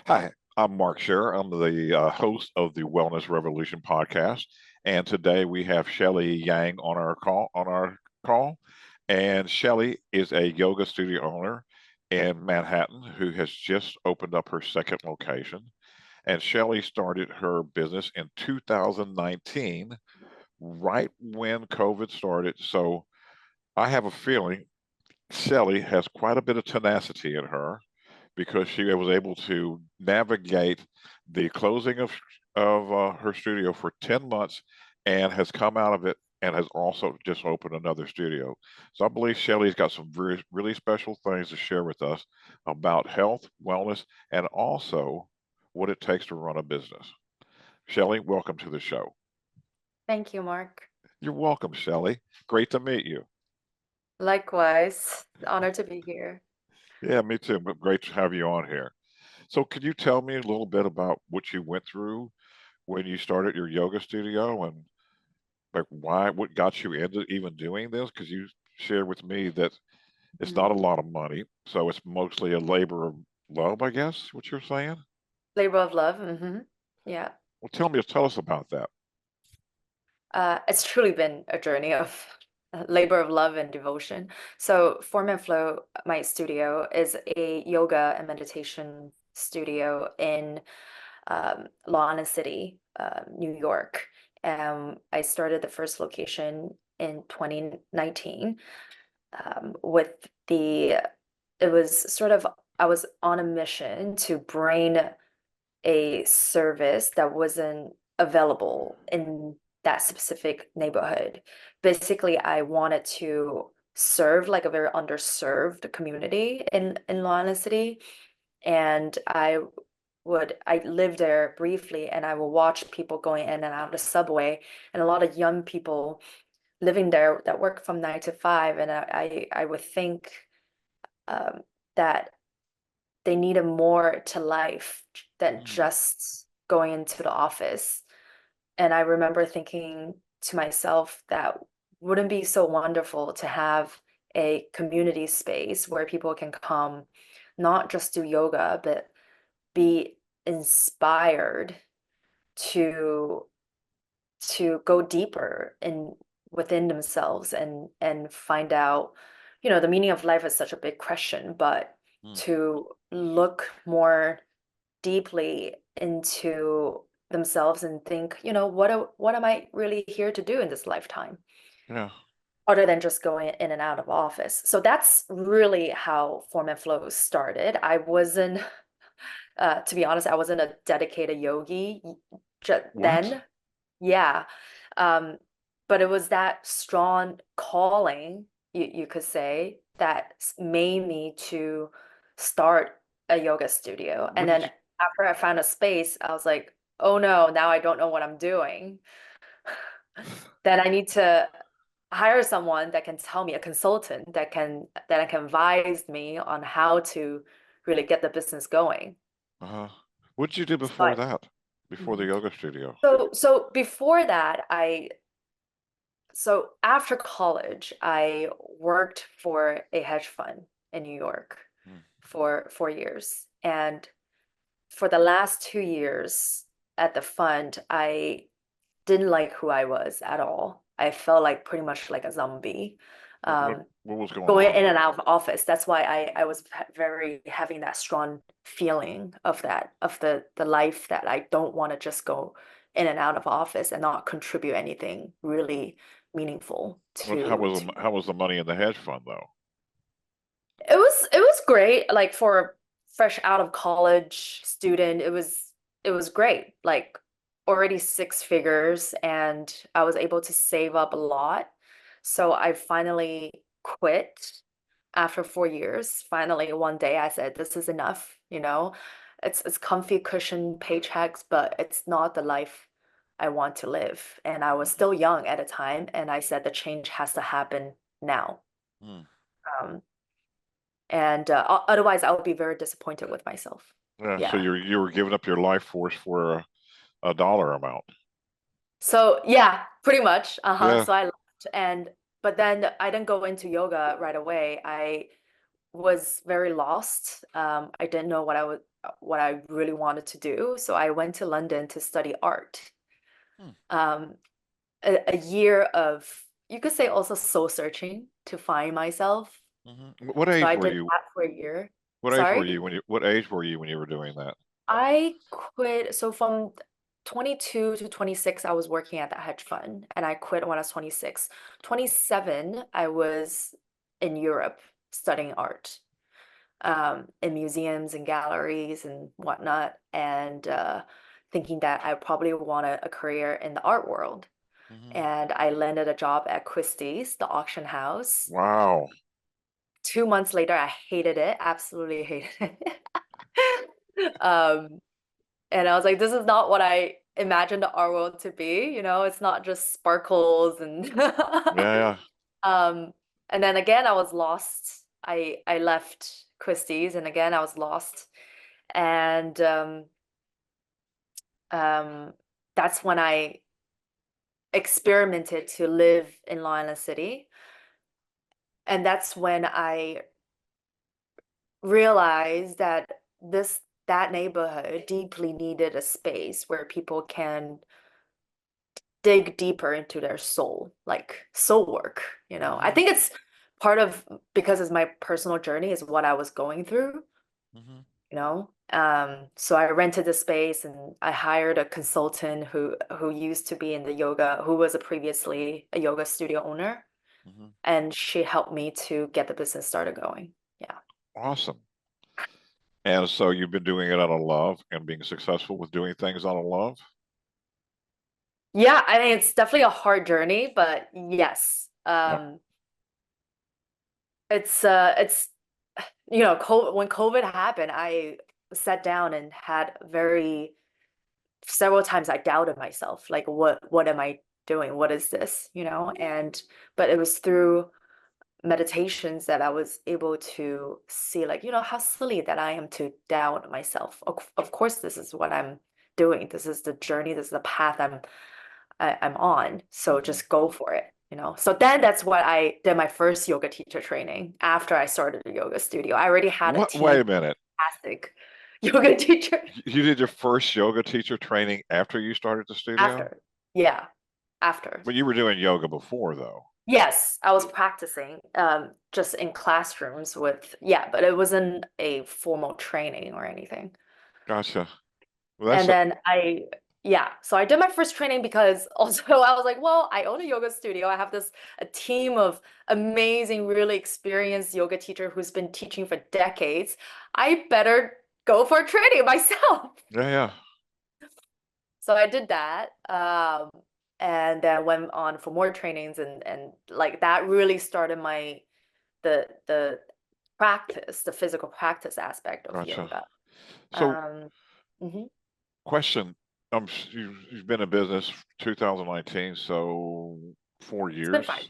Hi, I'm Mark Scherer. I'm the host of the Wellness Revolution podcast, and today we have Shelly Yang on our call. And Shelly is a yoga studio owner in Manhattan who has just opened up her second location. And Shelly started her business in 2019, right when COVID started. So I have a feeling Shelly has quite a bit of tenacity in her because she was able to navigate the closing of her studio for 10 months and has come out of it and has also just opened another studio. So I believe Shelly's got some really special things to share with us about health, wellness, and also what it takes to run a business. Shelly, welcome to the show. Thank you, Mark. You're welcome, Shelly. Great to meet you. Likewise, honored to be here. Yeah, me too. But great to have you on here. So, could you tell me a little bit about what you went through when you started your yoga studio and like what got you into even doing this? Because you shared with me that it's not Mhm. a lot of money, so it's mostly a labor of love, I guess, what you're saying. Labor of love. Yeah. Well, tell us about that. It's truly been a journey of labor of love and devotion. So, Form and Flow, my studio, is a yoga and meditation studio in Long Island City, New York. I started the first location in 2019 with the, it was sort of, I was on a mission to bring a service that wasn't available in that specific neighborhood. Basically, I wanted to serve like a very underserved community in Long Island City. And I lived there briefly and I would watch people going in and out of the subway and a lot of young people living there that work from 9 to 5. And I would think um, that they needed more to life than Mm, just going into the office. And I remember thinking to myself that wouldn't be so wonderful to have a community space where people can come, not just do yoga, but be inspired to go deeper in within themselves and find out, the meaning of life is such a big question, but mm, to look more deeply into themselves and think, what am I really here to do in this lifetime, yeah. other than just going in and out of office. So that's really how Form and Flow started. I wasn't, to be honest, I wasn't a dedicated yogi What? then. Yeah. Um, but it was that strong calling, you could say, that made me to start a yoga studio. What And did then you? after I found a space, I was like, oh no, now I don't know what I'm doing. Then I need to hire someone that can tell me, a consultant that can advise me on how to really get the business going. Uh-huh. What did you do before But that? Before the Mhm. yoga studio? So before that, so after college, I worked for a hedge fund in New York Mm, for 4 years. And for the last 2 years at the fund, I didn't like who I was at all. I felt like pretty much like a zombie. Um, what was going Going on? in and out of office. That's why I was very having that strong feeling of the life that I don't want to just go in and out of office and not contribute anything really meaningful What? How to how was the money in the hedge fund though? it was great. Like for a fresh out of college student, it was great. Like already six figures, and I was able to save up a lot. So I finally quit after 4 years. Finally, one day I said, "This is enough." It's comfy cushion paychecks, but it's not the life I want to live. And I was still young at the time, and I said the change has to happen now. Mm. Um, and otherwise I would be very disappointed with myself. Yeah, so Yeah. you were giving up your life force for a dollar amount. So yeah, pretty much. Yeah. So I left, and but then I didn't go into yoga right away. I was very lost. I didn't know what I really wanted to do. So I went to London to study art. Hmm. Um, a year of, you could say, also soul searching to find myself. What So age I were did you? that for a year. What age were Sorry? you when you? What age were you when you were doing that? I quit. So from 22 to 26, I was working at that hedge fund, and I quit when I was 26. 27, I was in Europe studying art, in museums and galleries and whatnot, and thinking that I probably wanted a career in the art world. Hmm. And I landed a job at Christie's, the auction house. Wow. 2 months later, I hated it, absolutely hated it. Um, and I was like, this is not what I imagined the art world to be, it's not just sparkles and Yeah, yeah. um and then again I was lost. I left Christie's and again I was lost. And um that's when I experimented to live in Long Island City. And that's when I realized that that neighborhood deeply needed a space where people can dig deeper into their soul, like soul work. I Hmm. think it's part of, because it's my personal journey, is what I was going through, Hmm. you know. So I rented the space and I hired a consultant who used to be in the yoga, who was previously a yoga studio owner, Hmm. and she helped me to get the business started going. Yeah. Awesome. And so you've been doing it out of love and being successful with doing things out of love? Yeah, I mean it's definitely a hard journey, but yes. Yeah. It's when COVID happened, I sat down and had very several times I doubted myself, like what am I doing? What is this? And but it was through meditations that I was able to see, like, how silly that I am to doubt myself. Of course, this is what I'm doing. This is the journey. This is the path I'm on. So Hmm. just go for it. So then that's what I did, my first yoga teacher training after I started a yoga studio. I already had a What? team Wait a of minute. fantastic yoga teachers You did your first yoga teacher training after you started the studio? after. Yeah, after. But you were doing yoga before, though. Yes, I was practicing just in classrooms with, yeah, but it wasn't a formal training or anything. Gotcha. Well, And then yeah, so I did my first training because also I was like, well, I own a yoga studio. I have a team of amazing, really experienced yoga teacher who's been teaching for decades. I better go for training myself. yeah, yeah. So I did that, and then went on for more trainings, and like that really started the practice, the physical practice aspect of Gotcha. yoga. So, Um, mhm. question. You've been in business 2019, so four It's been years. fine.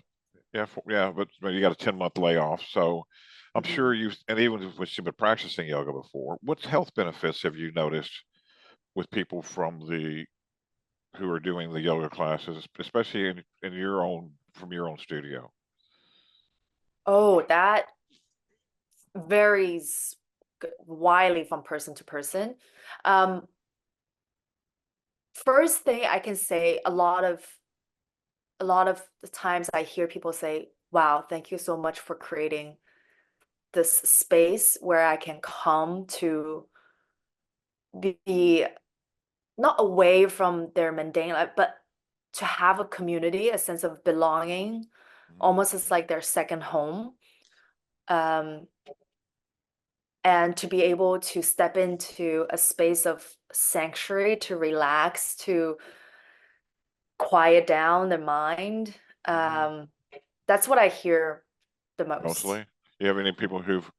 Yeah, yeah, but you got a 10-month layoff. So I'm sure Mhm. and even if you've been practicing yoga before, what health benefits have you noticed with people who are doing the yoga classes, especially in from your own studio? Oh, that varies widely from person to person. Um, First thing I can say, a lot of the times I hear people say, "Wow, thank you so much for creating this space where I can come to be not away from their mundane life, but to have a community, a sense of belonging, Hmm. almost as like their second home." Um, and to be able to step into a space of sanctuary, to relax, to quiet down their mind. Hmm. Um, that's what I hear the most. Mostly, you have any people who've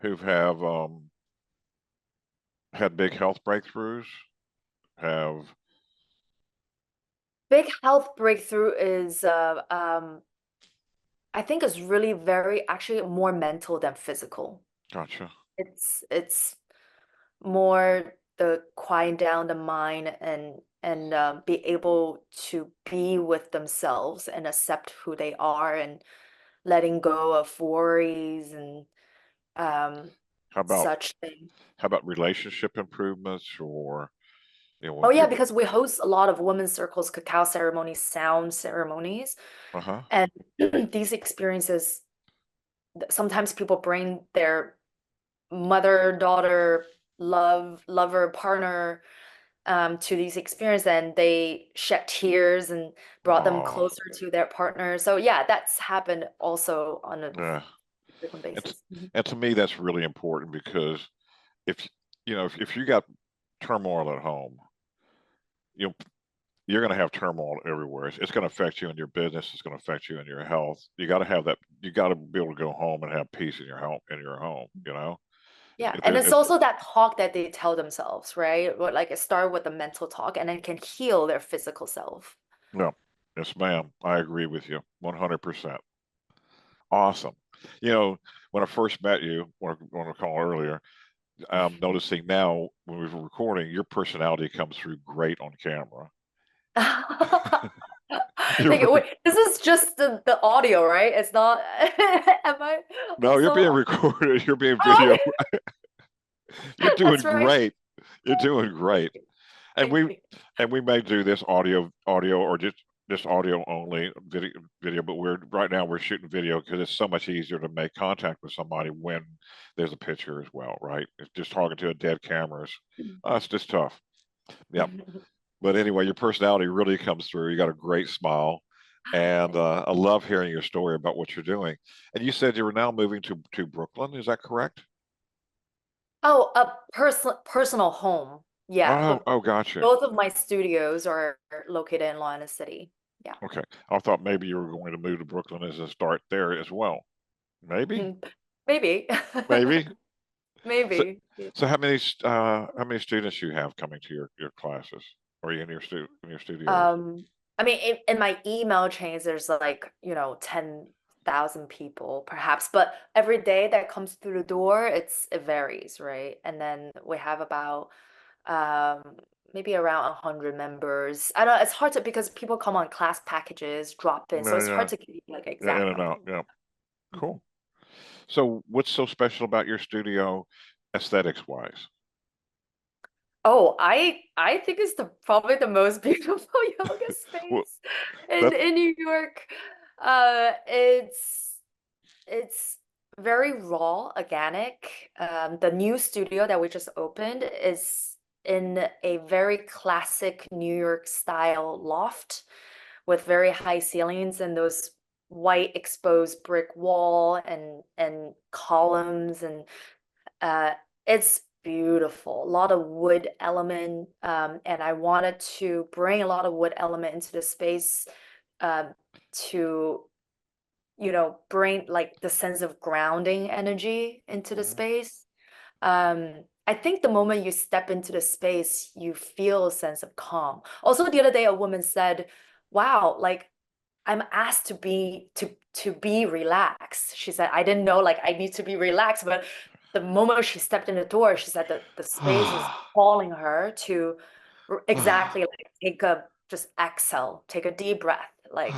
have had big health breakthroughs? Have Big health breakthrough is, I think, is really very actually more mental than physical. gotcha. It's more the quiet down the mind and be able to be with themselves and accept who they are and letting go of worries and um How about such thing. relationship improvements, or when Oh yeah, people? because we host a lot of women's circles, cacao ceremonies, sound ceremonies, Uh huh. and these experiences, sometimes people bring their mother, daughter, lover, partner to these experiences, and they shed tears and brought them Oh, closer to their partner. So yeah, that's happened also on a yeah. frequent And t- basis. Mhm. and to me, that's really important because if if you got turmoil at home, you know, you're going to have turmoil everywhere. It's going to affect you in your business. It's going to affect you in your health. You got to have that. You got to be able to go home and have peace in your home. In your home, Yeah, if and there's, it's also that talk that they tell themselves, right? What like it start with the mental talk and then can heal their physical self. no, yes, ma'am. I agree with you 100%. Awesome. You know, when I first met you, when I called earlier, I'm noticing now when we were recording, your personality comes through great on camera. Like, You're wait, this is just the audio, right? It's not. Am I no, you're also? being recorded. You're being Oh, video. You're doing that's right. great. You're doing great. And Thank we you. may do this audio or just audio only video, but we're right now we're shooting video because it's so much easier to make contact with somebody when there's a picture as well, right? It's just talking to a dead camera is it's just tough. Yep. But anyway, your personality really comes through. You got a great smile, and Thank you. I love hearing your story about what you're doing. And you said you were now moving to Brooklyn. Is that correct? Oh, a personal home. Yeah, Oh, but oh, gotcha. both of my studios are located in Lana City. Yeah. Okay. I thought maybe you were going to move to Brooklyn as a start there as well. Maybe, Maybe. maybe. So, Maybe. so how many students you have coming to your classes, or in your studios? Um, I mean, in my email chains, there's like, 10,000 people perhaps, but every day that comes through the door, it varies, right? And then we have about maybe around 100 members. I don't know, it's hard to because people come on class packages, drop in, so Yeah, it's hard yeah, to give you like yeah, in exact and out. number. Yeah, Mhm. cool. So, what's so special about your studio, aesthetics wise? Oh, I think it's the probably the most beautiful yoga Well, space in that in New York. It's very raw, organic. The new studio that we just opened is in a very classic New York style loft with very high ceilings and those white exposed brick wall and columns and uh, it's beautiful. A lot of wood element, and I wanted to bring a lot of wood element into the space um, to bring like the sense of grounding energy into the Mhm. space. I think the moment you step into the space, you feel a sense of calm. Also, the other day, a woman said, "Wow, like I'm asked to be relaxed." She said, "I didn't know like I need to be relaxed, but the moment she stepped in the door, she said that the space is calling her to exactly like take a just exhale, take a deep breath, like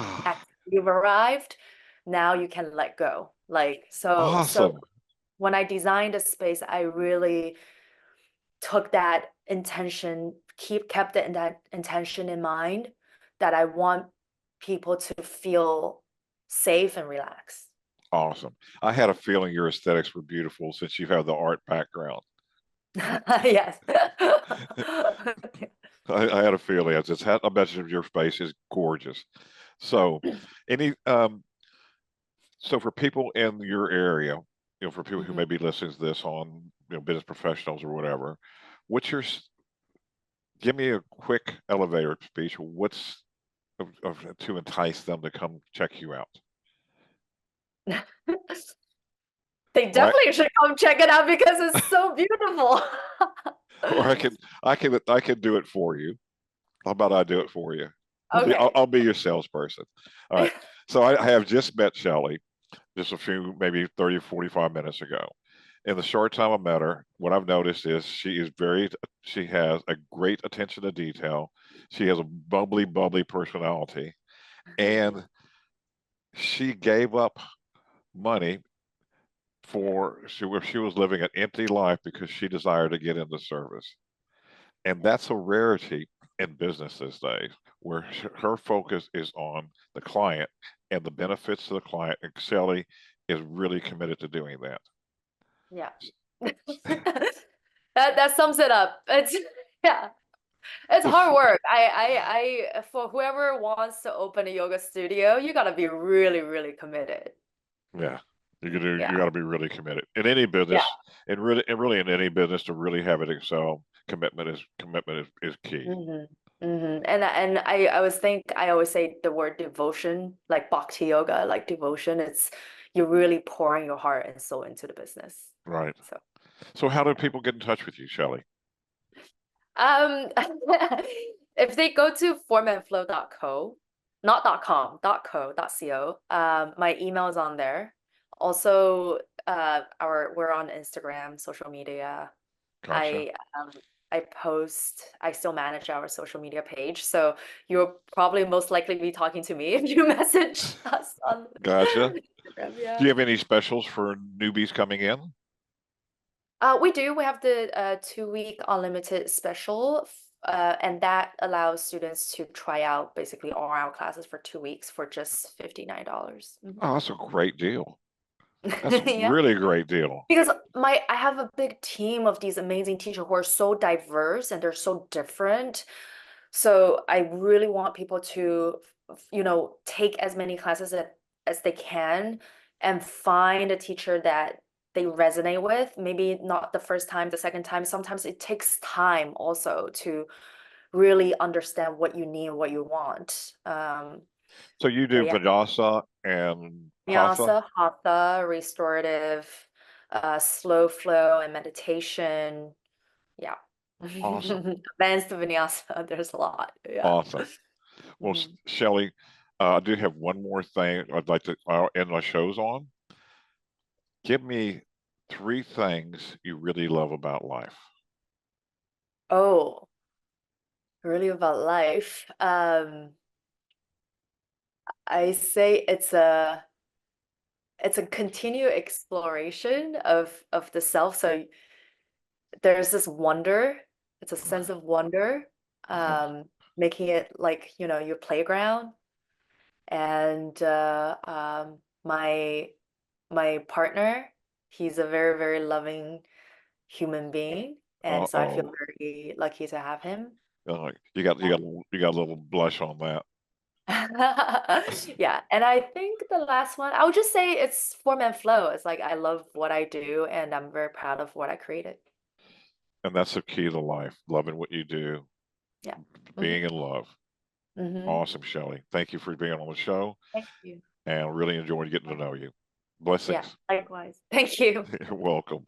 you've arrived, now you can let go." Like so Awesome, when I designed a space, I really took that intention, kept that intention in mind that I want people to feel safe and relaxed. awesome. I had a feeling your aesthetics were beautiful since you have the art background. Yes. I had a feeling. I bet you your space is gorgeous. So, any so for people in your area, for people who Mhm. may be listening to this on, business professionals or whatever, what's your give me a quick elevator speech. What's to entice them to come check you out, They or definitely should come check it out because it's so beautiful. or I can do it for you. How about I do it for you? Okay. I'll be your salesperson. All right. So I have just met Shelly just a few, maybe 30, 45 minutes ago. In the short time I met her, what I've noticed is she has a great attention to detail. She has a bubbly personality, and she gave up money she was living an empty life because she desired to get into service. And that's a rarity in business these days, where her focus is on the client and the benefits to the client. And Shelly is really committed to doing that. Yeah. That sums it up. It's yeah. It's So, hard work. For whoever wants to open a yoga studio, you gotta be really, really committed. yeah, Yeah. you got to be really committed in any Yeah. business, and really in any business to really have it excel. Commitment is key. And I always say the word devotion, like bhakti yoga, like devotion. It's you're really pouring your heart and soul into the business. Right. So So how do yeah. people get in touch with you, Shelly? Um, if they go to formandflow.co, not .com, .co, my email is on there. Also, we're on Instagram, social media. Gotcha. I um I still manage our social media page, so you'll probably most likely be talking to me if you message us on Gotcha. Instagram. Do Yeah. you have any specials for newbies coming in? We do. We have the 2-week unlimited special, and that allows students to try out basically all our classes for 2 weeks for just $59. Oh, that's a great deal. That's a Yeah. really great deal. Because I have a big team of these amazing teachers who are so diverse and they're so different. So I really want people to, take as many classes as they can and find a teacher that they resonate with. Maybe not the first time, the second time. Sometimes it takes time also to really understand what you need and what you want. So you But do yeah, Vinyasa and Hatha? Vinyasa, Hatha, restorative, slow flow, and meditation. Yeah. Awesome. Advanced Vinyasa, there's a lot. Yeah. Awesome. Well, Mhm. Shelley, I do have one more thing I'd like to end my shows on. Give me three things you really love about life. Oh, really about life. I say it's a continued exploration of the self. So there's this wonder. It's a sense of wonder, Uh-huh. making it like, your playground. And my partner, he's a very, very loving human being, and so I feel Uh-oh. very lucky to have him. You got a little blush on that. Yeah, and I think the last one, I would just say it's form and flow. It's like I love what I do, and I'm very proud of what I created. And that's the key to life, loving what you do, Yeah. being in love. Hmm. Awesome, Shelley. Thank you for being on the show Thank you. and really enjoyed getting to know you. Yeah, Blessings. likewise. Thank you. You're welcome.